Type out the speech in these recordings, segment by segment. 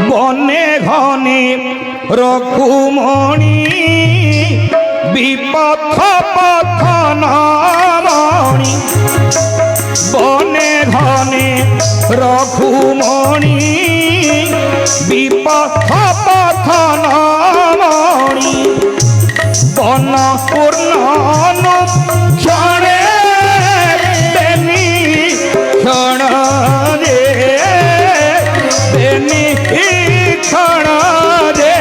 বনে ঘনে রঘুমণি বিপথ পথ নমণি বনে ঘনে রঘুমণি বিপথ পথ নমণি বন পূর্ণ ক্ষণে তেনি ক্ষণ যে তেনি ক্ষণ যে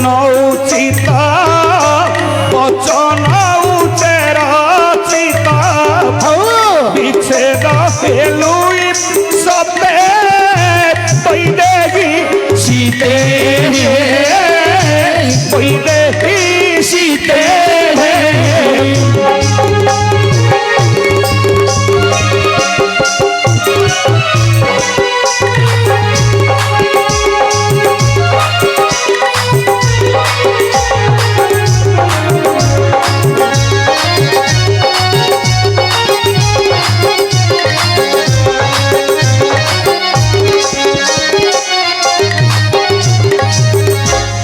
নৌচিত বচন উচ্চরচিত বিচ্ছেদ হেলুই সবে বৈদেহী শীতে বৈদেহী শীতে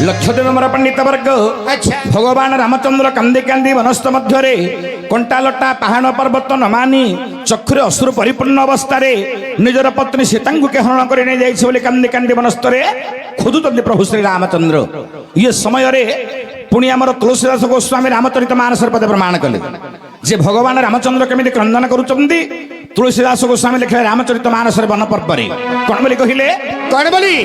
लक्षदेव मोर पंडित वर्ग भगवान रामचंद्र कांदी कांदी वनस्थ मध्य कंटा लटा पहाड़ पर्वत न मानी चक्षुरे अश्रु परिपूर्ण अवस्था निजर पत्नी सीता के हरण कर कांदी कांदी वनस्थ खोजुंट प्रभु श्री रामचंद्र ये समय पुणी आमर तुलसीदास गोस्वामी रामचरित मानस पदे प्रमाण कले जे भगवान रामचंद्र केमी क्रंदन करुचंदी तुलसीदास गोस्वामी लिखले रामचरित मानस वन पर्व कौन बोली कहले कौन बोली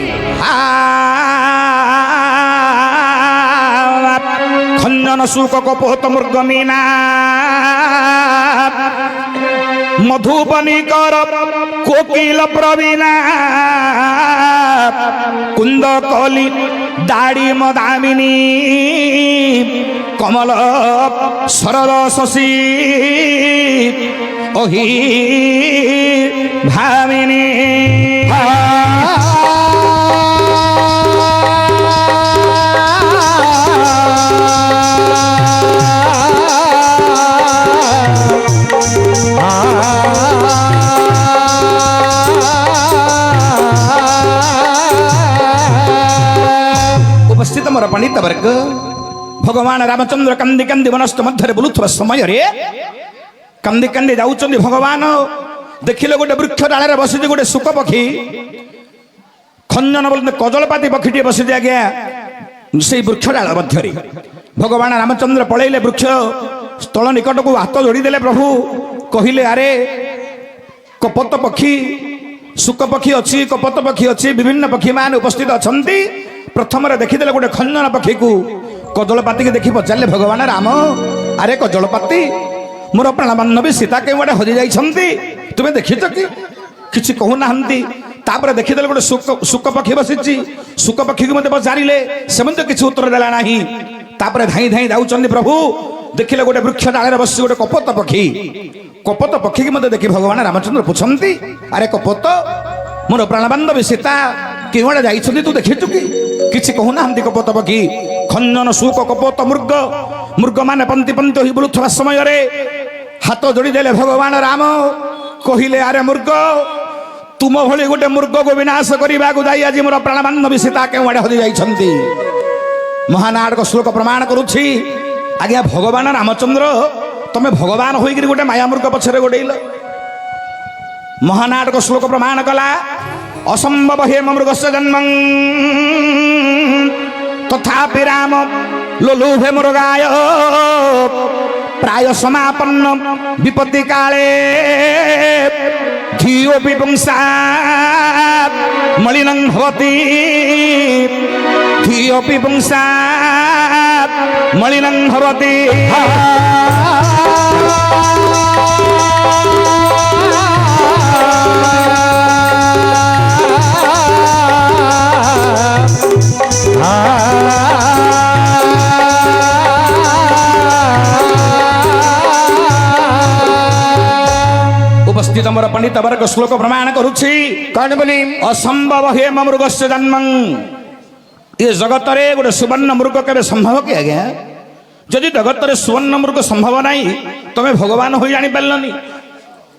खंजन सुक कपोत मृगमीना मधुबनी कर कोकिल प्रवीणा कुंद कली दाड़ी मदामिनी कमल शरद शशि ओहि भामिनी उपस्थित मोर पंडित वर्ग भगवान रामचंद्र कांदी कांदी वनस्थ मध्य बुलुवा समय कांदी कांदी जाऊँ भगवान देखिले गोटे वृक्ष डाल बसी गोटे शुक पक्षी खंजन बोलते कजलपाती पक्षी बसी आज्ञा से वृक्ष डाल मध्य भगवान रामचंद्र पलैले वृक्ष स्थल निकट को हाथ जोड़ीदे प्रभु कहले अरे कपत पक्षी शुक पक्षी अच्छी कपत पक्षी अच्छी विभिन्न पक्षी मान उपस्थित अच्छा प्रथम देखीदे गोटे खंजन पक्षी को कजलपाती के देखी पचारे भगवान राम अरे कजलपाती मोर प्राण बान्धवी सीता कहीं गोटे हजि जाइछंती तुम्हें देखीच कि किसी कहूना तापर देखीदे गोटे शुक पक्षी बसी शुक पक्षी को मत पचारे से किसी उत्तर देला ना तापर धाई धाई जाऊँ प्रभु देखिले गोटे वृक्ष डाले बस गोटे कपत पक्षी की मत देखी भगवान रामचंद्र पूछती अरे कपत मोर प्राण बान्धवी सीता कि गोटे जाइछंती तू देखीचु कि कहूना कपत पक्षी खंजन सुक कपत मृग मृग मान पंक्ति पंक्ति हो बुलुवा समय हाथ जोड़ी देले भगवान राम कहले अरे मृग तुम भली गोटे मृग को विनाश करने को जाई आज मोर प्राण बान्धवी सीता के हजि जाइछंती महानायक श्लोक प्रमाण करुछि आज्ञा भगवान रामचंद्र तमें भगवान होइकरी गोटे माया मृग पछरे गोडेल महानायक श्लोक प्रमाण कला असंभव हे मृगस्य जन्म तथापि राम लोलुभे मृगाय प्राय समापन्न विपत्ति काले धियोपि पुंसात् मलिनं भवति धियोपि पुंसात् मलिनं भवति पंडित वर्ग श्लोक प्रमाण करुछि कौन बोली असंभव हे मृगस्य जन्मं ये जगत रे गोटे सुवर्ण मृग केबे संभव कि आज्ञा जदि जगत रे सुवर्ण मृग संभव नहीं तमे भगवान हो जानि पारलनी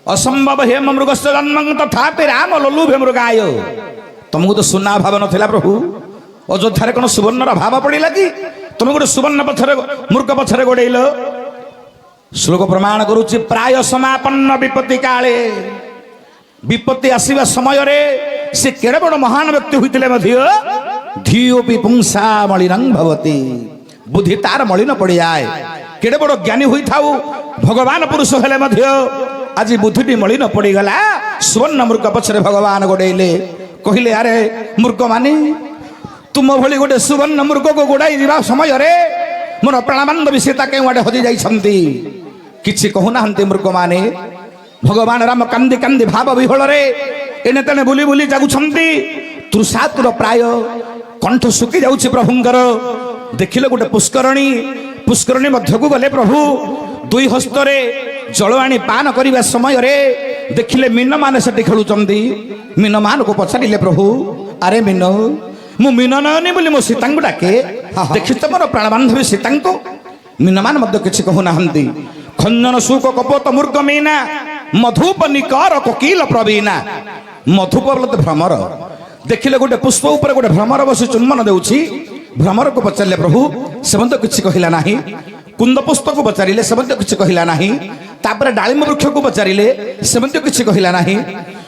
असंभव हे मृगस्य जन्मं तथापि राम लोलुभे मृगाय तुमको तो सुना भाव नथिला प्रभु अयोध्या कौन सुवर्ण भाव पड़ा कि तुम गोटे सुवर्ण पछरे मृग पछरे गोड़ेल श्लोक प्रमाण करुच्ची प्राय समापन्न विपत्ति काले विपत्ति आसवा समय से केड़े बड़ महान व्यक्ति होते धीओपि पुंसा मलिनं भवति बुद्धि तार मलिन पड़ जाए केड़े बड़ ज्ञानी होता भगवान पुरुष हेले आज बुद्धि भी मलिन पड़गला सुवर्ण मृग पछरे भगवान गोड़ेले कहले अरे मृग मानी तुम भली गोटे सुवर्ण मृग को गोड़ाई जा समय मोर प्राणबान्धवी सीता के हजि जाइछंती किछि कहूना मृग माने भगवान राम कांदी कांदी भाव विहल एने तेने बुली बुली जागुछंती तृषातुर प्राय कंठ सुखी जाउछि प्रभुंकर देखिले गोटे पुष्करणी मध्यकु गले प्रभु दुई हस्तरे जल आनी पान करने समय देखिले मीन मान से खेलुंट मीन मान को पचारे प्रभु अरे मीन मु मीन नयनी बोली मो सीता डाके देखी तो मोर प्राणबान्धवी सीता मीन मान किसी कहूना खंजन सुख कपोत मृग मीना मधुप निकर कोकिल प्रवीणा मधुप भ्रमर देखिले गोटे पुष्प उपर गोटे भ्रमर बस चुम्बन देउछि भ्रमर को पचारे प्रभु से किसी कहला नहीं कुंद पुष्प को पचारे से किसी कहला नहीं तापर डालिम वृक्ष को पचारे से किसी कहला नहीं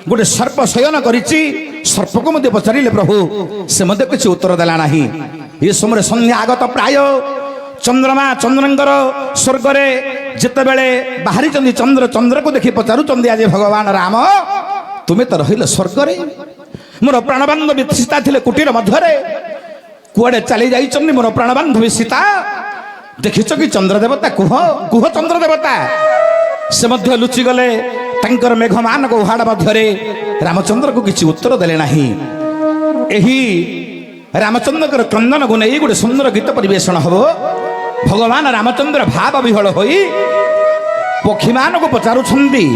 गोटे सर्प शयन करिछि सर्प को मध्य पचारे प्रभु से किसी उत्तर देला नहीं ये समय संध्या आगत प्राय चंद्रमा चंद्रंकर स्वर्ग रे जिते बेले बाहरी चंद्र चंद्र को देखी पचारू आज भगवान राम तुम्हें तो रहिल स्वर्ग रे मोर प्राणबान्धवी सीता थिले कुटीर मध्य कुआडे चली जाइछन्नी मोर प्राणबान्धवी सीता देखिछ कि चंद्र देवता कुह कुह चंद्र देवता से मध्य लुचि गले तांकर मेघमान को उहाड़ मध्य रामचंद्र को किसी उत्तर देले नहीं एही रामचंद्र क्रंदन को नहीं गोटे सुंदर गीत परिवेषण हम भगवान रामचंद्र भाव विहल होई पक्षी मान को पचारुछंदी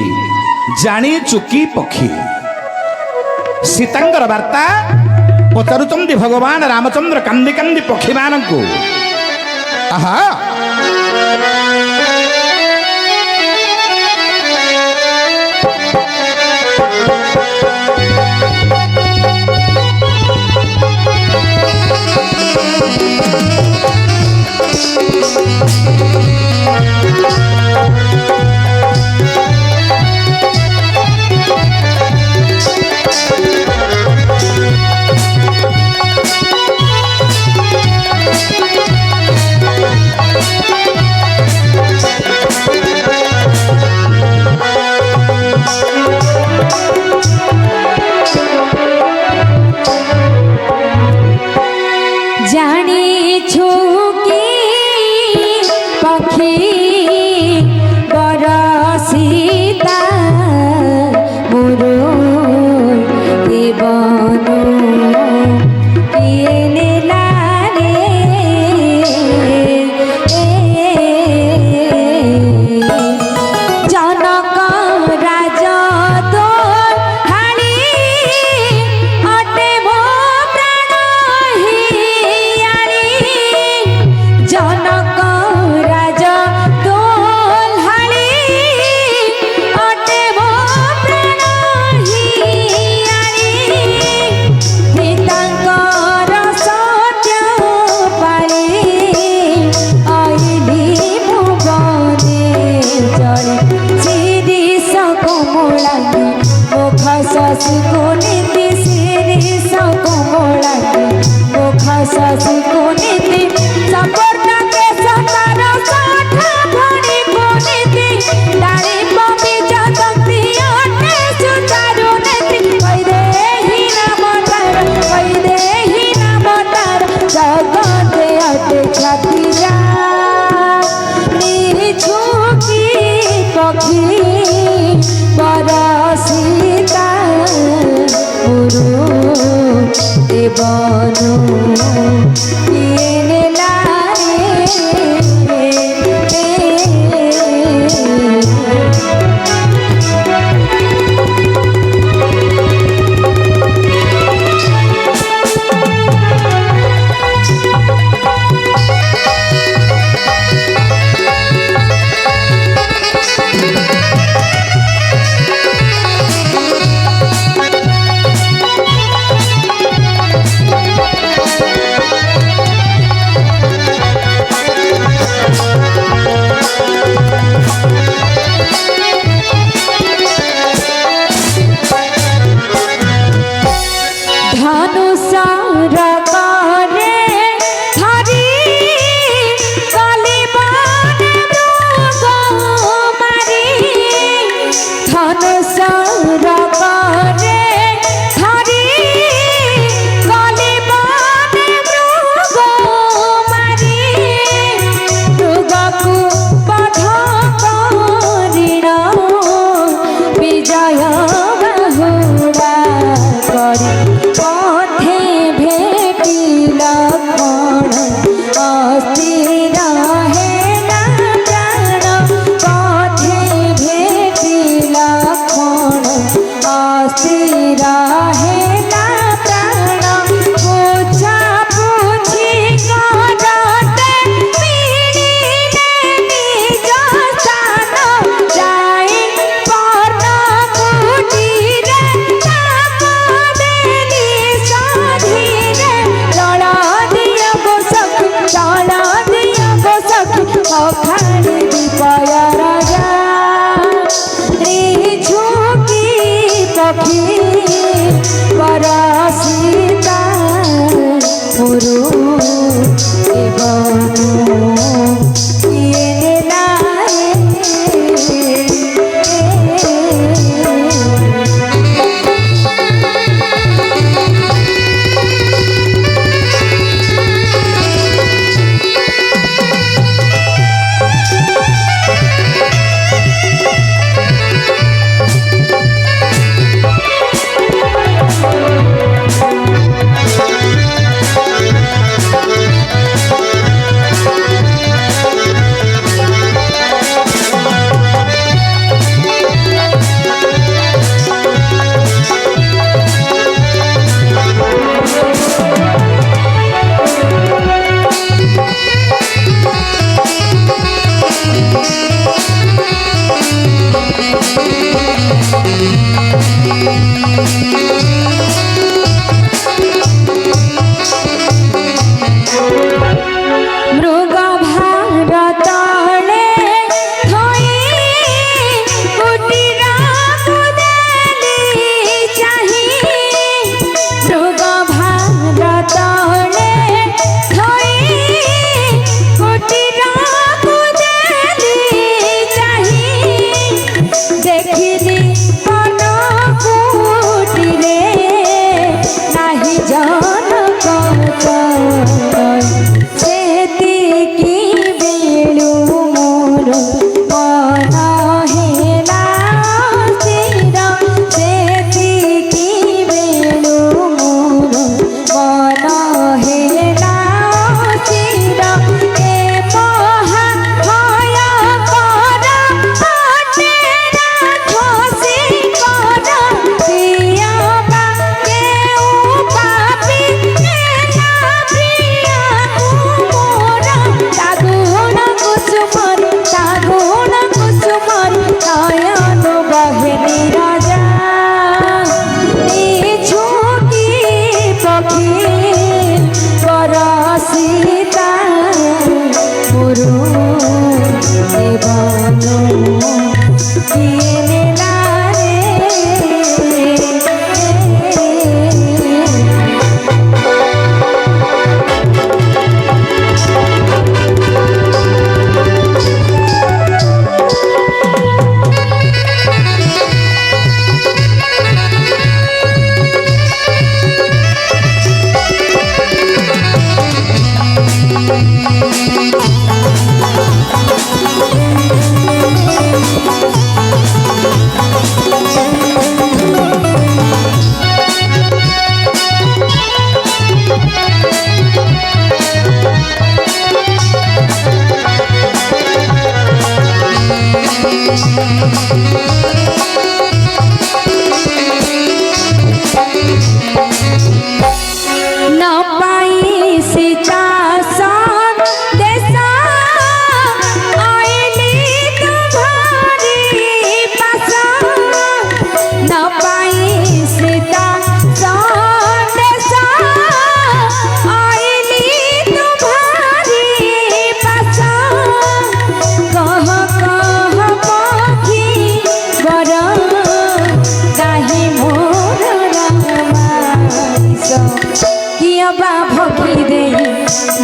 जानी चुकी पक्षी सीतांकर वार्ता पचारुछंदी भगवान रामचंद्र कांदी कांदी पक्षी मान को आहा অখানি দীপায়া রাজা রে ঝুঁকি পক্ষী পরাসিতা মুরু এবং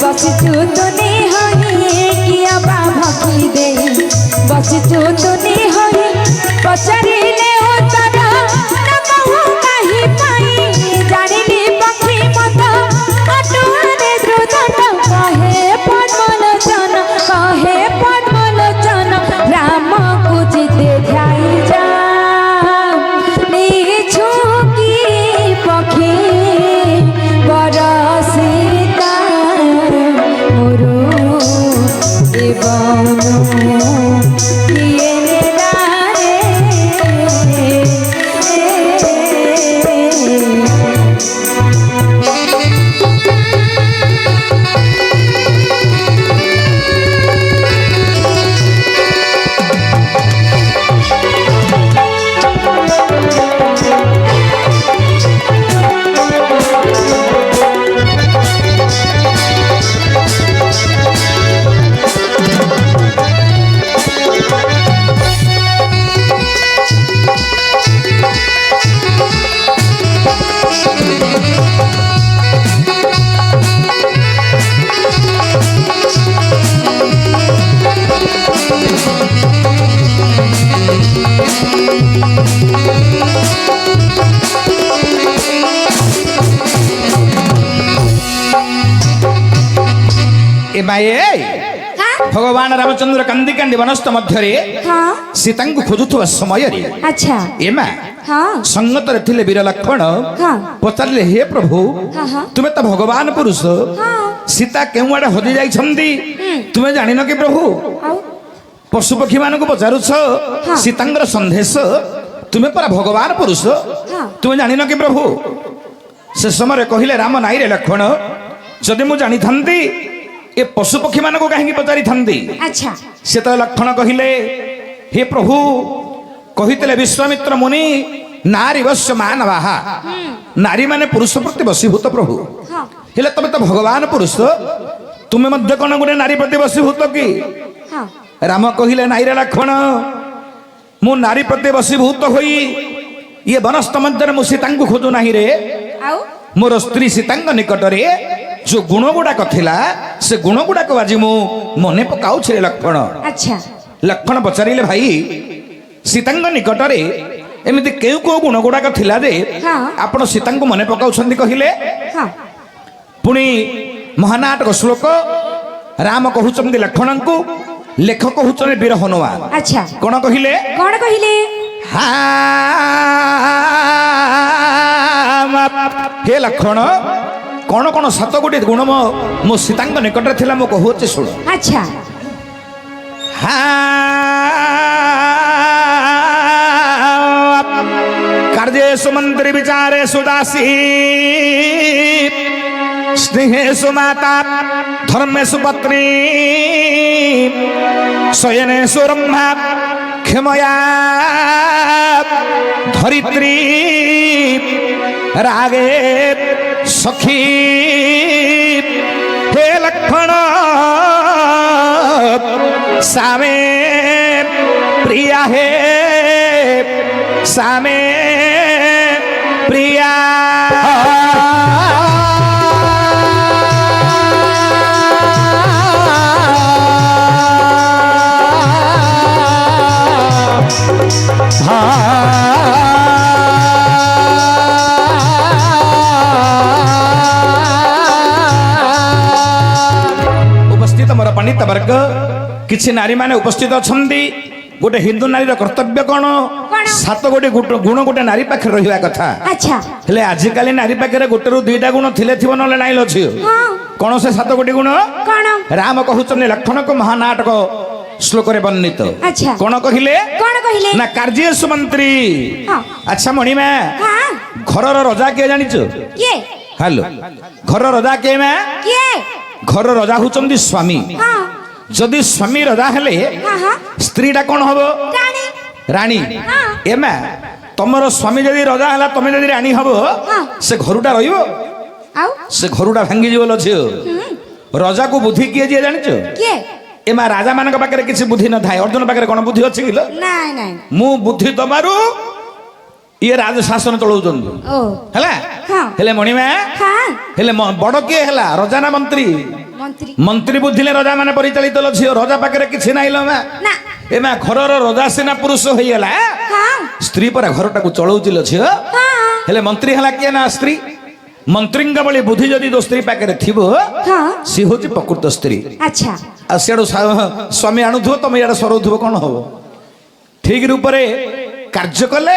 बसचु तुने हई किया बा भकी दे बसचु तुने हई पचरिले उतर न कहू काहे पाई जानिली पक्षी मत अटुआरे द्रुदन कहे पद्मलोचन राम को जिते ध्याई जा नीछु की पक्षी बरसिता मोरू जीवन किए नेला रे ଏ ମାଏ ହଁ ଭଗବାନ ରାମଚନ୍ଦ୍ର କାନ୍ଦି କାନ୍ଦି ବନସ୍ତ ମଧ୍ୟରେ ହଁ ସୀତାଙ୍କୁ ଖୋଜୁଥିବା ସମୟରେ ଆଚ୍ଛା ଏ ମା ହଁ ସଙ୍ଗତରେ ଥିଲେ ବୀର ଲକ୍ଷ୍ମଣ ହଁ ପଚାରିଲେ ହେ ପ୍ରଭୁ ହଁ ହଁ ତୁମେ ତ ଭଗବାନ ପୁରୁଷ ହଁ ସୀତା କେଉଁ ଆଡେ ହଜି ଯାଇଛନ୍ତି ତୁମେ ଜାଣିନ କି ପ୍ରଭୁ ଆଉ ପଶୁ ପକ୍ଷୀ ମାନଙ୍କୁ ପଚାରୁଛ ସୀତାଙ୍କର ସନ୍ଦେଶ ତୁମେ ପରା ଭଗବାନ ପୁରୁଷ ହଁ ତୁମେ ଜାଣିନ କି ପ୍ରଭୁ ସେ ସମୟରେ କହିଲେ ରାମ ନାଇରେ ଲକ୍ଷ୍ମଣ ଯଦି ମୁଁ ଜାଣିଥାନ୍ତି ଏ ପଶୁ ପକ୍ଷୀ ମାନଙ୍କୁ କାହିଁକି ପଚାରିଥାନ୍ତି ଆଚ୍ଛା ସେତେବେଳେ ଲକ୍ଷ୍ମଣ କହିଲେ ହେ ପ୍ରଭୁ କହିଥିଲେ ବିଶ୍ୱାମିତ୍ର ମୁନି ନାରୀ ବଶ୍ୟ ମାନବାହା ନାରୀ ମାନେ ପୁରୁଷ ପ୍ରତି ବଶୀଭୂତ ପ୍ରଭୁ ହଁ ହେଲେ ତମେ ତ ଭଗବାନ ପୁରୁଷ ତୁମେ ମଧ୍ୟ କଣ ଗୋଟେ ନାରୀ ପ୍ରତି ବଶୀଭୂତ କି ହଁ ରାମ କହିଲେ ନାଇରେ ଲକ୍ଷ୍ମଣ ମୁଁ ନାରୀ ପ୍ରତି ବଶୀଭୂତ ହୋଇ ଇଏ ବନସ୍ତ ମଧ୍ୟରେ ମୁଁ ସୀତାଙ୍କୁ ଖୋଜୁ ନାହିଁ ରେ ଆଉ ମୋର ସ୍ତ୍ରୀ ସୀତାଙ୍କ ନିକଟରେ ଯୋଉ ଗୁଣ ଗୁଡାକ ଥିଲା ସେ ଗୁଣ ଗୁଡାକ ଆଜି ମୁଁ ମନେ ପକାଉଛି ରେ ଲକ୍ଷ୍ମଣ ଆଚ୍ଛା ଲକ୍ଷ୍ମଣ ପଚାରିଲେ ଭାଇ ସୀତାଙ୍କ ନିକଟରେ ଏମିତି କେଉଁ କେଉଁ ଗୁଣ ଗୁଡାକ ଥିଲା ଯେ ହଁ। ଆପଣ ସୀତାଙ୍କୁ ମନେ ପକାଉଛନ୍ତି କହିଲେ ହଁ ପୁଣି ମହାନାଟକ ଶ୍ଲୋକ ରାମ କହୁଛନ୍ତି ଲକ୍ଷ୍ମଣଙ୍କୁ ଲେଖକ କହୁଛନ୍ତି ବୀର ହନୁମାନ ଆଚ୍ଛା କଣ କହିଲେ କଣ କହିଲେ ହେ ଲକ୍ଷ୍ମଣ କଣ କଣ ସାତ ଗୋଟି ଗୁଣ ମୋ ସୀତାଙ୍କ ନିକଟରେ ଥିଲା ମୁଁ କହୁଛି ଶୁଣ ଆଚ୍ଛା କାର୍ଯ୍ୟେଷु ମନ୍ତ୍ରୀ ବିଚାରେଷୁ ଦାସୀ ସ୍ନେହେଷୁ ମାତା ଧର୍ମେଷୁ ପତ୍ନୀ ଶୟନେଷୁ ରମ୍ଭା କ୍ଷମୟା ଧରିତ୍ରୀ ରାগে ସଖୀ हे लक्ष्मण सामे प्रिया है सामे प्रिया उपस्थित मोर पंडित वर्ग किसी नारी माने उपस्थित अछंती गोटे हिंदू नारीर कर्तव्य कौन कौन? सात गोटे गुण गोटे नारी पाखे रहिबा कथा अच्छा हेले आजिकाली नारी पाखे गोटे रु दुईटा गुण थिले थिबो नले नाइ लछि हाँ कौन से सात गोटी गुण कौन राम कहउछन लक्ष्मण को महानाटक श्लोक रे वर्णित अच्छा कौन कहिले कौन कहले ना कार्येषु मंत्री हाँ अच्छा मणिमा हाँ घरर रजा के जानिचो किए हेलो घर रजा के मैं किए घर रजा होचंदी स्वामी हाँ जदि स्वामी रजा हेले हाँ हाँ स्त्रीटा कौन हबो रानी रानी हाँ। एमा तमर स्वामी जदि रजा हला तमे जदि रानी हबो हाँ। से घरुटा रहिबो आओ से घरुटा भांगी जीवो लछियो रजा को बुद्धि किए जे जानिचो किए एमा राजा मानक पाखरे किछि बुद्धि न थाए अर्जुन पाखरे कोन बुद्धि अछि किलो नहीं नहीं मु बुद्धि दबारु ये राज शासन चलाउछन ओ हला हाँ। हेले मणिमा हाँ हेले बड़ किए हला रजा ना मंत्री मंत्री मंत्री बुद्धिले रजा माने परिचालित लछियो रजा पाखरे किछि नाइलो मा ना एमा घरर रजा सेना पुरुष होइला हाँ स्त्री पर घरटाକୁ ଚଳଉଚି ଲଝିଅ हाँ ହେଲେ ମନ୍ତ୍ରୀ ହେଲା କିଏ ନା ସ୍ତ୍ରୀ ମନ୍ତ୍ରୀଙ୍କ ଭଳି ବୁଦ୍ଧି ଯଦି ଦୋ ସ୍ତ୍ରୀ ପାଖରେ ଥିବ हाँ ସେ ହେଉଛି ପ୍ରକୃତ ସ୍ତ୍ରୀ अच्छा ଆଉ ସିଆଡୁ ସ୍ୱାମୀ ଆଣୁଥିବ ତମେ ଇଆଡେ ସରଉଥିବ କଣ ହବ ଠିକ ରୂପରେ କାର୍ଯ୍ୟ କଲେ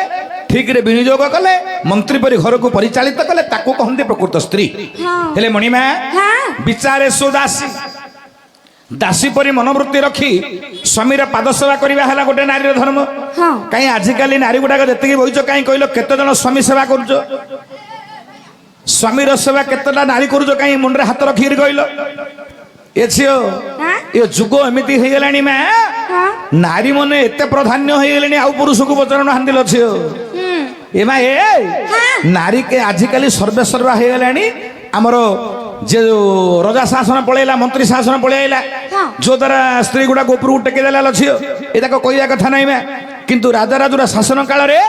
ଠିକରେ ବିନିଯୋଗ କଲେ ମନ୍ତ୍ରୀ ପରି ଘରକୁ ପରିଚାଳିତ କଲେ ତାକୁ କହନ୍ତି ପ୍ରକୃତ ସ୍ତ୍ରୀ हाँ ହେଲେ ମଣିମା हाँ ବିଚାରେ ସୁଦାସୀ ଦାସୀ ପରି ମନୋବୃତ୍ତି ରଖି ସ୍ୱାମୀର ପାଦ ସେବା କରିବା ହେଲା ଗୋଟେ ନାରୀର ଧର୍ମ हाँ କାଇଁ ଆଜିକାଲି ନାରୀ ଗୁଡାକ ଯେତିକି ବଇଛ କାଇଁ କହିଲ କେତେ ଜଣ ସ୍ୱାମୀ ସେବା କରୁଛ ସ୍ୱାମୀର ସେବା କେତେଟା ନାରୀ କରୁଛ କାଇଁ ମୁଣ୍ଡରେ ହାତ ରଖିକି କହିଲ ଏ ଝିଅ हाँ ଏ ଯୁଗ ଏମିତି ହେଇଗଲାଣି ମା हाँ ନାରୀ ମାନେ ଏତେ ପ୍ରାଧାନ୍ୟ ହେଇଗଲେଣି ଆଉ ପୁରୁଷକୁ ପଚାରୁନ ହାନ୍ଦିଲ ଝିଅ ଏ ମା ଏ ନାରୀ କେ ଆଜିକାଲି ସର୍ବେ ସର୍ବା ହେଇଗଲାଣି ଆମର ଯେ ରଜା ଶାସନ ପଳେଇଲା ମନ୍ତ୍ରୀ ଶାସନ ପଳେଇଲା हाँ। ଯୋ ଦ୍ୱାରା ସ୍ତ୍ରୀ ଗୁଡାକ ଉପରକୁ ଟେକି ଦେଲା ଝିଅ ଏଟାକ କହିବା କଥା ନାହିଁ ମା କିନ୍ତୁ ରାଜାରାଜୁର ଶାସନ କାଳରେ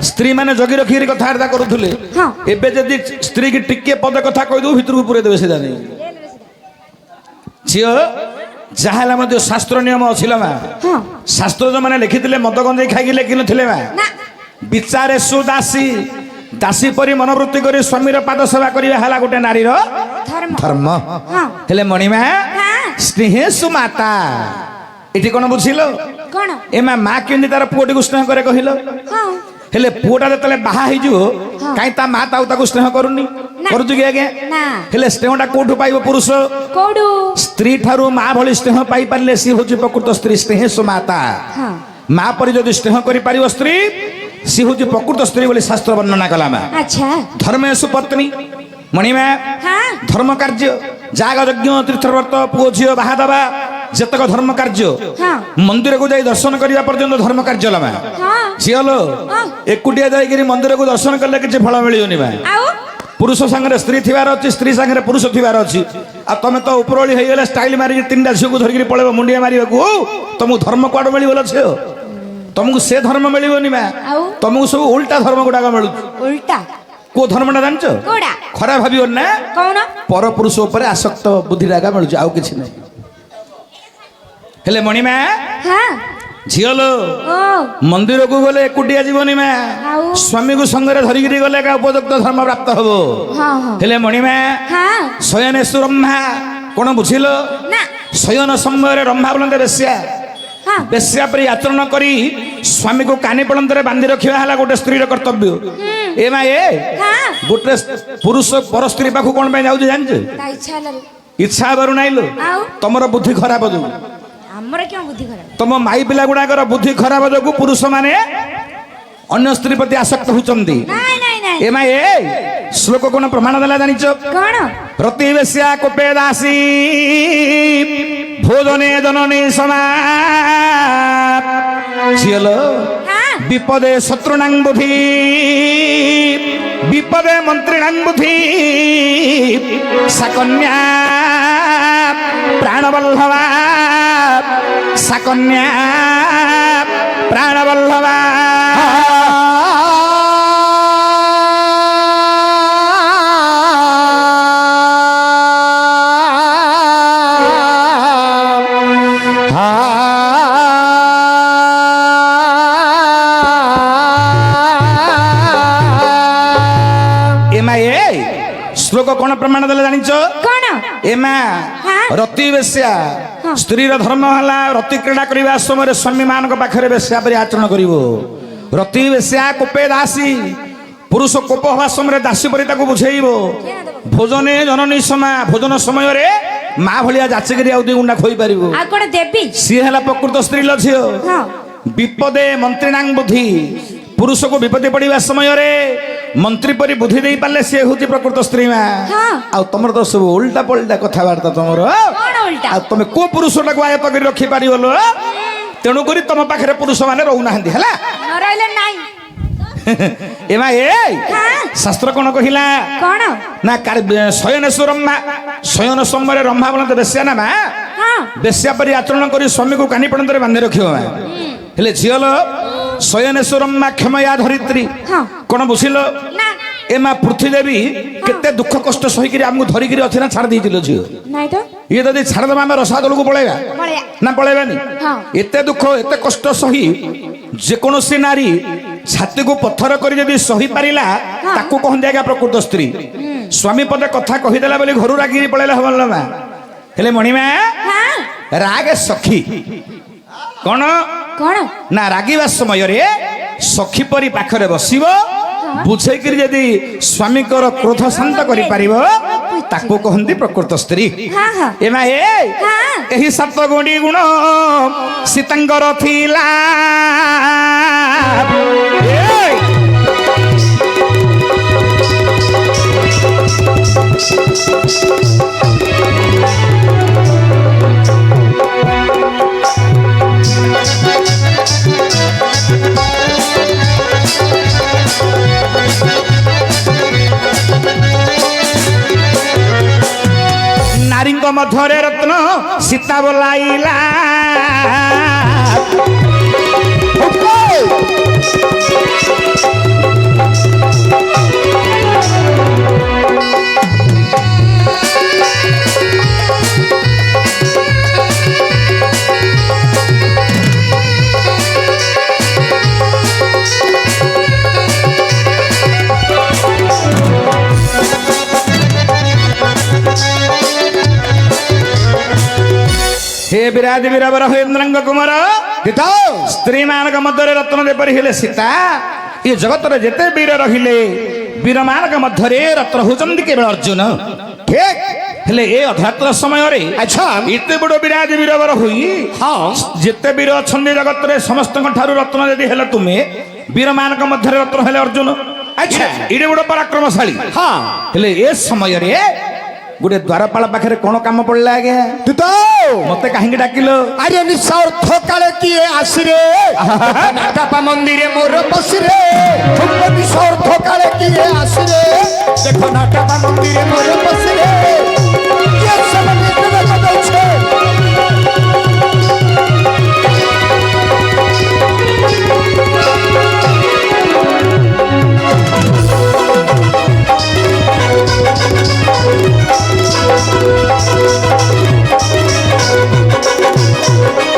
ସ୍ତ୍ରୀ ମାନେ ଜଗି ରଖିକି କଥାବାର୍ତ୍ତା କରୁଥିଲେ ହଁ। ଏବେ ଯଦି ସ୍ତ୍ରୀ କି ଟିକେ ପଦ କଥା କହିଦେବୁ ଭିତରକୁ ପୁରେଇ ଦେବେ ସେଟା ନେଇ ଝିଅ ଯାହା ହେଲା ମଧ୍ୟ ଶାସ୍ତ୍ର ନିୟମ ଅଛି ଲୋ ମା हाँ ଶାସ୍ତ୍ର ଯୋଉମାନେ ଲେଖିଥିଲେ ମଦ ଗଞ୍ଜେଇ ଖାଇକି ଲେଖିନଥିଲେ ମା ना ବିଚାରେ ସୁଦାସୀ ଦାସୀ ପରି ମନୋବୃତ୍ତି କରି ସ୍ୱାମୀର ପାଦ ସେବା କରିବା ହେଲା ଗୋଟେ ନାରୀର धर्म ଧର୍ମ हाँ ହେଲେ ମଣିମା हाँ ସ୍ନେହେଷୁ ମାତା ଏଠି କଣ ବୁଝିଲ କଣ ଏ ମା କେମିତି ତାର ପୁଅଟିକୁ ସ୍ନେହ କରେ କହିଲ ହଁ ହେଲେ ପୁଅଟା ଯେତେବେଳେ ବାହା ହେଇଯିବ କାହିଁ ତା ମା ତାକୁ ସ୍ନେହ କରୁନି ନା। କରୁଛୁ କି ଆଜ୍ଞା ନା ହେଲେ ସ୍ନେହଟା କୋଉଠୁ ପାଇବ ପୁରୁଷ କୋଉଠୁ ସ୍ତ୍ରୀ ଠାରୁ ମା ଭଳି ସ୍ନେହ ପାଇପାରିଲେ ସିଏ ହଉଛି ପ୍ରକୃତ ସ୍ତ୍ରୀ ସ୍ନେହେଷୁ ମାତା ହଁ ମା ପରି ଯଦି ସ୍ନେହ କରିପାରିବ ସ୍ତ୍ରୀ ସିଏ ହଉଛି ପ୍ରକୃତ ସ୍ତ୍ରୀ ବୋଲି ଶାସ୍ତ୍ର ବର୍ଣ୍ଣନା କଲା ମା ଆଚ୍ଛା ଧର୍ମେଷୁ ପତ୍ନୀ ମଣିମା ହଁ ଧର୍ମ କାର୍ଯ୍ୟ ଯାଗ ଯଜ୍ଞ ତୀର୍ଥବ୍ରତ ପୁଅ ଝିଅ ବାହା ଦେବା ଯେତକ ଧର୍ମ କାର୍ଯ୍ୟ ହଁ ମନ୍ଦିରକୁ ଯାଇ ଦର୍ଶନ କରିବା ପର୍ଯ୍ୟନ୍ତ ଧର୍ମ କାର୍ଯ୍ୟ ହେଲା ମା ହଁ ଝିଅଲୋ ହଁ। ଏକୁଟିଆ ଯାଇକିରି ମନ୍ଦିରକୁ ଦର୍ଶନ କଲେ କିଛି ଫଳ ମିଳିବନି ମା ଆଉ ପୁରୁଷ ସାଙ୍ଗରେ ସ୍ତ୍ରୀ ଥିବାର ଅଛି ସ୍ତ୍ରୀ ସାଙ୍ଗରେ ପୁରୁଷ ଥିବାର ଅଛି ଆଉ ତମେ ତ ଉପରଓଳି ହେଇଗଲେ ଷ୍ଟାଇଲ ମାରିକି ତିନିଟା ଝିଅକୁ ଧରିକି ପଳେଇବ ମୁଣ୍ଡିଆ ମାରିବାକୁ ତମକୁ ଧର୍ମ କୁଆଡୁ ମିଳିବ ଝିଅ ତମକୁ ସେ ଧର୍ମ ମିଳିବନି ମା ଆଉ ତମକୁ ସବୁ ଉଲ୍ଟା ଧର୍ମ ଗୁଡାକ ମିଳୁଛି ଉଲ୍ଟା କୋଉ ଧର୍ମଟା ଜାଣିଛ କୋଉଟା ଖରାପ ଭାବିବନି ନା କଣ ପରପୁରୁଷ ଉପରେ ଆସକ୍ତ ବୁଦ୍ଧିଟା ଏକା ମିଳୁଛି ଆଉ କିଛି ନାହିଁ ହେଲେ ମଣିମା ହଁ ଝିଅଲୋ ଓ ମନ୍ଦିରକୁ ଗଲେ ଏକୁଟିଆ ଯିବନି ମା ଆଉ ସ୍ୱାମୀକୁ ସଙ୍ଗରେ ଧରିକିରି ଗଲେ ଏକା ଉପଯୁକ୍ତ ଧର୍ମ ପ୍ରାପ୍ତ ହବ ହଁ ହଁ ହେଲେ ମଣିମା ହଁ ଶୟନେଷୁ ରମ୍ଭା କଣ ବୁଝିଲ ନା ଶୟନ ସମୟରେ ରମ୍ଭା ବୋଲନ୍ତେ ବେଶ୍ୟା ହଁ ବେଶ୍ୟା ପରି ଆଚରଣ କରି ସ୍ୱାମୀକୁ କାନି ପଳନ୍ତରେ ବାନ୍ଧି ରଖିବା ହେଲା ଗୋଟେ ସ୍ତ୍ରୀର କର୍ତ୍ତବ୍ୟ ଏ ମା ଏ ହଁ ଗୋଟେ ପୁରୁଷ ପର ସ୍ତ୍ରୀ ପାଖକୁ କଣ ପାଇଁ ଯାଉଛି ଜାଣିଛ ତା ଇଚ୍ଛା ହେଲା ଇଚ୍ଛା ହେବାରୁ ନାଇଁଲୋ ଆଉ ତମର ବୁଦ୍ଧି ଖରାପ ଯୋଗୁଁ ଆମର କେଉଁ ବୁଦ୍ଧି ଖରାପ ତମ ମାଇ ପିଲା ଗୁଡାକର ବୁଦ୍ଧି ଖରାପ ଯୋଗୁଁ ପୁରୁଷ ମାନେ ଅନ୍ୟ ସ୍ତ୍ରୀ ପ୍ରତି ଆସକ୍ତ ହଉଛନ୍ତି ନାଇଁ ନାଇଁ ନାଇଁ ଏ ମା ଏ ଶ୍ଲୋକ କଣ ପ୍ରମାଣ ଦେଲା ଜାଣିଛ କଣ ପ୍ରତିବେଶ୍ୟା କୋପେ ଦାସୀ ଭୋଜନେ ଜନନୀ ସମା ଝିଅଲୋ ହଁ ବିପଦେ ଶତ୍ରୁଣାଂ ବୁଦ୍ଧି ବିପଦେ ମନ୍ତ୍ରୀଣାଂ ବୁଦ୍ଧି ସାକନ୍ୟା ପ୍ରାଣବଲ୍ଲଭା ସାକନ୍ୟା ପ୍ରାଣବଲ୍ଲଭା ଶ୍ଲୋକ କଣ ପ୍ରମାଣ ଦେଲେ ଜାଣିଛ କଣ ଏ ମା ହଁ। ରତି ବେଶ୍ୟା ହଁ। ସ୍ତ୍ରୀର ଧର୍ମ ହେଲା ରତି କ୍ରୀଡ଼ା କରିବା ସମୟରେ ସ୍ୱାମୀ ମାନଙ୍କ ପାଖରେ ବେଶ୍ୟା ପରି ଆଚରଣ କରିବ ରତି ବେଶ୍ୟା କୋପେ ଦାସୀ ପୁରୁଷ କୋପ ହେବା ସମୟରେ ଦାସୀ ପରି ତାକୁ ବୁଝେଇବ ଭୋଜନେ ଜନନୀ ସମା ଭୋଜନ ସମୟରେ ମା ଭଳିଆ ଯାଚିକିରି ଆଉ ଦି ଗୁଣ୍ଡା ଖୋଇପାରିବ ଆଉ କଣ ଦେବି ସିଏ ହେଲା ପ୍ରକୃତ ସ୍ତ୍ରୀ ଲ ଝିଅ ହଁ ବିପଦେ ମନ୍ତ୍ରୀଣାଂ ବୁଦ୍ଧି ପୁରୁଷକୁ ବିପତ୍ତି ପଡିବା ସମୟରେ ମନ୍ତ୍ରୀ ପରି ବୁଦ୍ଧି ଦେଇ ପାରିଲେ ସିଏ ହଉଛି ପ୍ରକୃତ ସ୍ତ୍ରୀ ମା ହଁ। ଆଉ ତମର ତ ସବୁ ଉଲ୍ଟା ପଲ୍ଟା କଥାବାର୍ତ୍ତା ତମର କଣ ଉଲ୍ଟା ଆଉ ତମେ କୋଉ ପୁରୁଷଟାକୁ ଆୟତ କରି ରଖିପାରିବ ଲୋ ତେଣୁକରି ତମ ପାଖରେ ପୁରୁଷ ମାନେ ରହୁନାହାନ୍ତି ହେଲା ନ ରହିଲେ ନାଇଁ ଏ ମା ଏ ଶାସ୍ତ୍ର କଣ କହିଲା କଣ ନା ଶୟନେଷୁ ରମ୍ଭା ଶୟନ ସମୟରେ ରମ୍ଭା ବୋଲନ୍ତେ ବେଶ୍ୟା ନା ମା ହଁ ବେଶ୍ୟା ପରି ଆଚରଣ କରି ସ୍ୱାମୀକୁ କାନି ପଣନ୍ତରେ ବାନ୍ଧି ରଖିବ ମା ହେଲେ ଝିଅଲ ଶୟନେଶ୍ୱରମ୍ମା କ୍ଷମୟା ଧରିତ୍ରୀ ହଁ କଣ ବୁଝିଲ ନା ଏ ମା ପୃଥ୍ୱୀ ଦେବୀ କେତେ ଦୁଃଖ କଷ୍ଟ ସହିକିରି ଆମକୁ ଧରିକିରି ଅଛି ନା ଛାଡ଼ି ଦେଇଥିଲ ଝିଅ ନାଇଁ ତ ଇଏ ଯଦି ଛାଡ଼ିଦେବା ଆମେ ରସାତଳକୁ ପଳେଇବା ପଳେଇବା ନା ପଳେଇବାନି ହଁ ଏତେ ଦୁଃଖ ଏତେ କଷ୍ଟ ସହି ଯେକୌଣସି ନାରୀ ଛାତିକୁ ପଥର କରି ଯଦି ସହି ପାରିଲା ତାକୁ କହନ୍ତି ଆଜ୍ଞା ପ୍ରକୃତ ସ୍ତ୍ରୀ ସ୍ୱାମୀ ପଦେ କଥା କହିଦେଲା ବୋଲି ଘରୁ ରାଗିକି ପଳେଇଲେ ହବ ନା ମା ହେଲେ ମଣିମା ହଁ ରାଗେ ସଖୀ କଣ କଣ ନା ରାଗିବା ସମୟରେ ସଖୀ ପରି ପାଖରେ ବସିବ ବୁଝେଇକିରି ଯଦି ସ୍ୱାମୀଙ୍କର କ୍ରୋଧ ଶାନ୍ତ କରିପାରିବ ତାକୁ କହନ୍ତି ପ୍ରକୃତ ସ୍ତ୍ରୀ ହଁ ହଁ ଏ ମା ଏ ଏହି ସାତ ଗୋଡ଼ି ଗୁଣ ସୀତାଙ୍କର ଥିଲା ନାରୀଙ୍କ ମଧ୍ୟରେ ରତ୍ନ ସୀତା ବୋଲାଇଲା हे विराज वीरवर हेन्द्रंग कुमार स्त्री मान मध्य रत्न जेपरी हेले सीता ये जगत जेते वीर रहिले वीर मान मध्य रत्न होचंदी केवल अर्जुन ठीक हेले ए अध्यात्म समय रे अच्छा इते बड़ विराज वीरवर हुई हाँ जेते वीर अछंदी जगत रे समस्त ठारू रत्न यदि हेले तुमे वीर मान मध्य रत्न हेले अर्जुन अच्छा इडे बड़ पराक्रमशाली हाँ हेले ए समय रे गोटे द्वारपाल पाखे कौन काम पड़ला आज्ञा तू तो मते कहीं डाकिल अरे निस्वार्थ काले किए आसिरे नागापा मंदिरे मोर बसिरे निस्वार्थ काले किए आसिरे देखो नागापा मंदिरे मोर बसिरे ये सब निर्णय करछे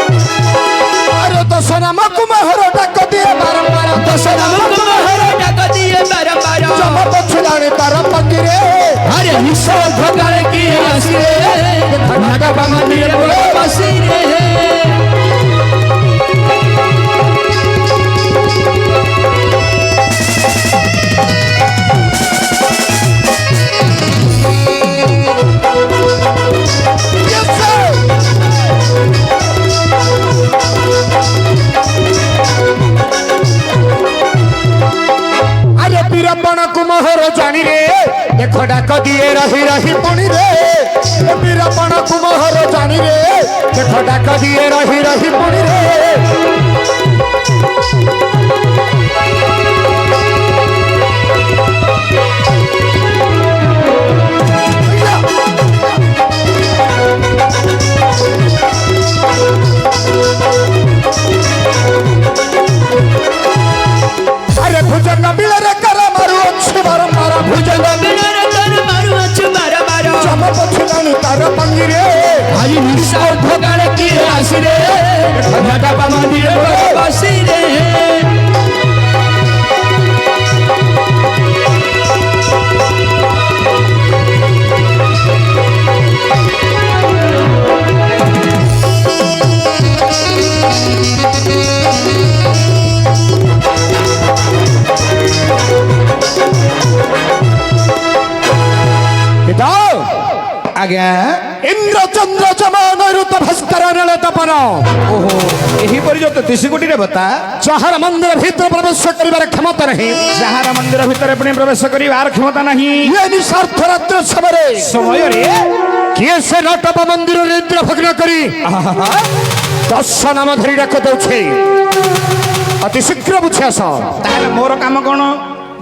अरे दशनाम कुमार डाक दिए बारंबार दशनाम कुमार डाक दिए बारंबार जब पछुलाने तार पकिरे अरे निस्वार्थ काले किए आसिरे नागापा मंदिरे मोर बसिरे वीरपण कुमहर जानी रे देखो डाक दिए रही रही पुणी रे वीरपण कुमहर जानी रे देखो डाक दिए रही रही पुणी रे अरे भुजंग बिलरे कर मारू अच्छे बारंबार भुजंग बिलरे कर मारू अच्छे बारंबार जब पछुलानी तार पंगिरे आई निस्वार्थ काले किए आसिरे नागापा मंदिरे मोर बसिरे आज्ञा इंद्र चंद्र जमान ऋत भास्कर नल तपन ओहो यही पर जो 33 कोटी देवता जहार मंदिर भीतर प्रवेश करिबार क्षमता नहीं जहार मंदिर भीतर अपने प्रवेश करिवार क्षमता नहीं ये निस्वार्थ रात्र समय रे किए से नाटप मंदिर निद्रा भग्न करी दश नाम धरी डाक दउछे अति शीघ्र बुझे आस ताहले मोर काम कोन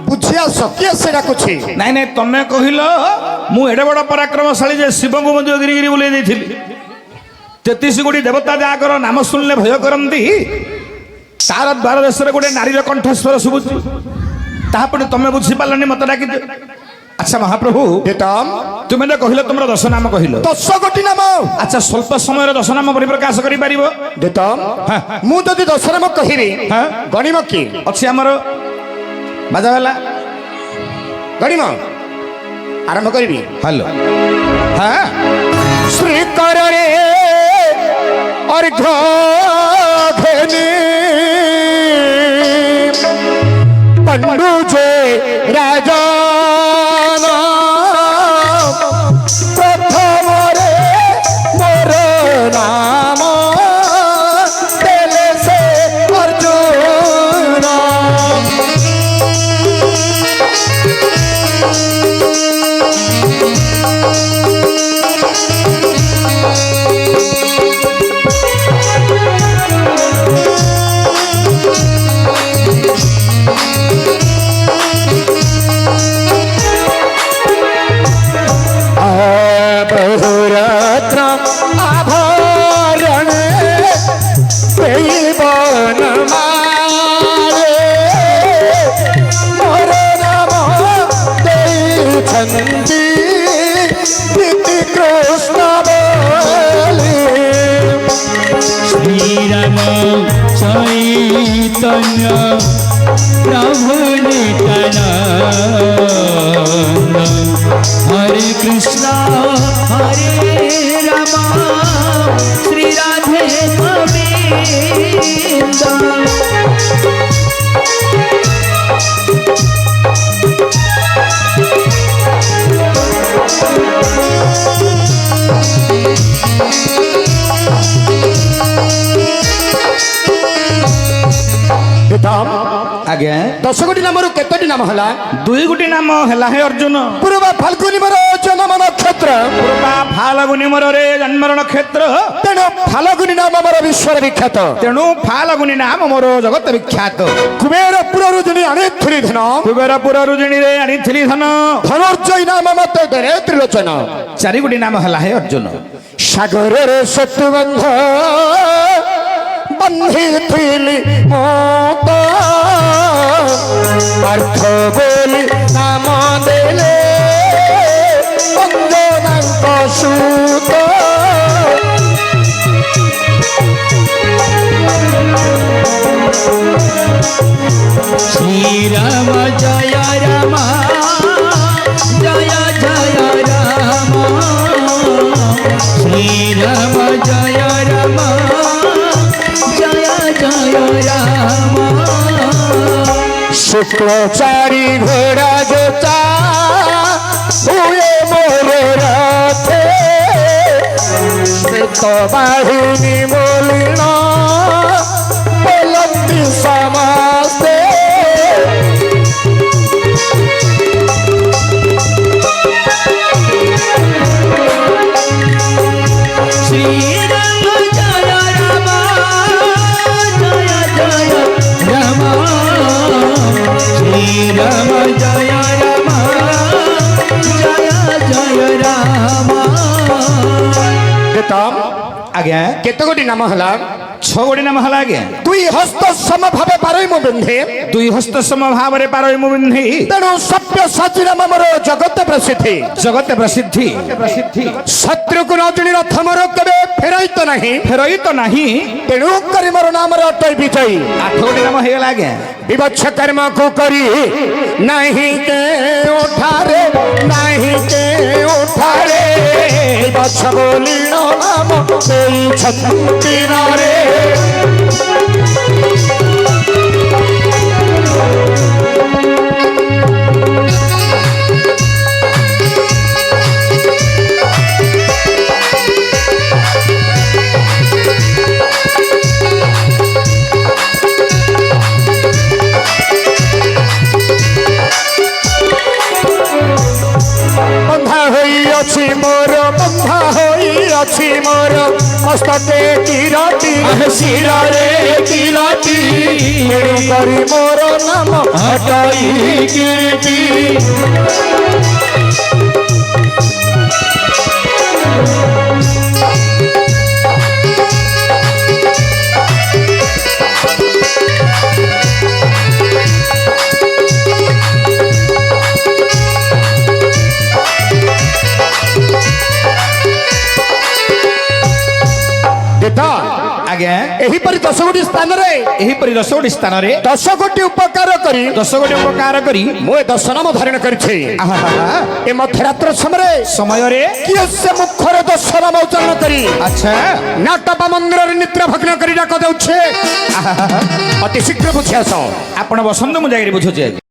बुझे आस किए से डाकुछी नहीं नहीं तमे कहिलो मु एडे बड़ पराक्रमशाली जे शिव को मध्य गिरी गिरी बुले देथिली 33 कोटी देवता जाकर नाम सुनले भय करंती तार द्वार देश रे गोटे नारीर कंठस्वर सुबुची तापने तमे बुझी पालनी मत डाकी अच्छा महाप्रभु देतम तुमे जे कहिलो तुमरो 10 नाम कहिलो 10 कोटी नाम अच्छा स्वल्प समय रे 10 नाम परिप्रकाश करि परिबो देतम मु जदि 10 नाम कहिबी गणिम की अछि हमरो बाजा वाला गणिम आरंभ करिबी हेलो हां श्री कर रे अर्घ घेनी पंडु जे राजन प्रथम रे मोर नाम देले से अर्जुन बहुरत्न आभरण बन मारे मोर नाम देछन्ति प्रीति कृष्ण बोले श्रीराम चैतन्य प्रभु नित्यानंद हरे कृष्ण हरे राम श्री ପିତାମ ଆଜ୍ଞା 10 ଗୋଟି ନାମରୁ କେତୋଟି ନାମ ହେଲା? 2 ଗୋଟି ନାମ ହେଲା ହେ ଅର୍ଜୁନ। ପୂର୍ବ ଫାଲ୍ଗୁନି ମୋର ଜନ୍ମ ନକ୍ଷତ୍ର, ପୂର୍ବା ଫାଲଗୁନି ମୋରରେ ଜନ୍ମର ନକ୍ଷତ୍ର, ତେଣୁ ଫାଲ୍ଗୁନି ନାମ ମୋର ବିଶ୍ୱରେ ବିଖ୍ୟାତ। ତେଣୁ ଫାଲଗୁନି ନାମ ମୋର ଜଗତ ବିଖ୍ୟାତ। କୁବେରପୁରରୁ ଜଣେ ଆଣିଥିଲି ଧନ, କୁବେରପୁର ରୁଜୁଣୀରେ ଆଣିଥିଲି ଧନ। ଧନୁର୍ଜୟ ନାମ ମତେ ଦେଲେ ତ୍ରିଲୋଚନ। 4 ଗୋଟି ନାମ ହେଲା ହେ ଅର୍ଜୁନ। ସାଗରରେ ସେତୁବନ୍ଧ ବନ୍ଧିଥିଲି ମତ, ପାର୍ଥ ବୋଲି ନାମ ଦେଲେ ଅଞ୍ଜନାଙ୍କ ସୁତ। শ্রীরাম জয় রাম জয় জয় রাম, শ্রীরাম জয় রাম জয় জয় রাম। শুক্লচারী ঘোড়া জোতা হুয়ে মোর রাতে, শ্বেত বাহিনী মলিন বলন্তি সমাস্তে। শ্রীরাম জয় রাম জয় জয় রাম, শ্রীরাম জয় রাম জয় জয় রাম। পিতাম ଆଜ୍ଞା କେତେ ଗୋଟି ନାମ ହେଲା? 6 ଗୋଟି ନାମ ହେଲା ଆଜ୍ଞା। 2 ହସ୍ତ ସମ ଭାବେ ପାରଇ ମୁଁ ବିନ୍ଧେ, 2 ହସ୍ତ ସମ ଭାବରେ ପାରଇ ମୁଁ ବିନ୍ଧି, ତେଣୁ ସଭ୍ୟ ସାଚି ନାମ ମୋର ଜଗତ ପ୍ରସିଦ୍ଧି। ଜଗତ ପ୍ରସିଦ୍ଧି। ଶତ୍ରୁକୁ ନ ଜିଣି ରଥ ମୋର କେବେ ଫେରାଇ ତ ନାହିଁ, ଫେରଇ ତ ନାହିଁ। ତେଣୁ କରି ମୋର ନାମରେ ଅଟଇ ବିଜୟୀ। 8 ଗୋଟି ନାମ ହେଇଗଲା ଆଜ୍ଞା। ବିଭତ୍ସ କର୍ମକୁ କରି ନାହିଁ କେ ଉଠାରେ, ନାହିଁ କେ ଉଠାରେ, ବିଭତ୍ସ ବୋଲିଣ ନାମ ଦେଇଛନ୍ତି ନରେ। ବନ୍ଧା ହୋଇଅଛି ମୋର, ବନ୍ଧା ହୋଇଅଛି ମୋର ମସ୍ତକେ କିରତି, ଶିରରେ କିରତି, ତେଣୁ କରି ମୋର ନାମ ହଟଇ କୀର୍ତ୍ତି। ଆଜ୍ଞା ଏହିପରି 10 ଗୋଟି ସ୍ଥାନରେ, ଏହିପରି 10 ଗୋଟି ସ୍ଥାନରେ 10 ଗୋଟି ଉପକାର କରି 10 ଗୋଟି ଉପକାର କରି ମୁଁ ଏ 10 ନାମ ଧାରଣ କରିଛି। ଆହାହାହା, ଏ ମଧ୍ୟରାତ୍ର ସମୟରେ କିଏ ସେ ମୁଖରେ 10 ନାମ ଉଚ୍ଚାରଣ କରି ଆଚ୍ଛା ନାଟପ ମନ୍ଦିରରେ ନିଦ୍ରା ଭଗ୍ନ କରି ଡାକ ଦେଉଛି। ଅତି ଶୀଘ୍ର ବୁଝି ଆସ। ଆପଣ ବସନ୍ତୁ, ମୁଁ ଯାଇକରି ବୁଝୁଛି ଆଜି।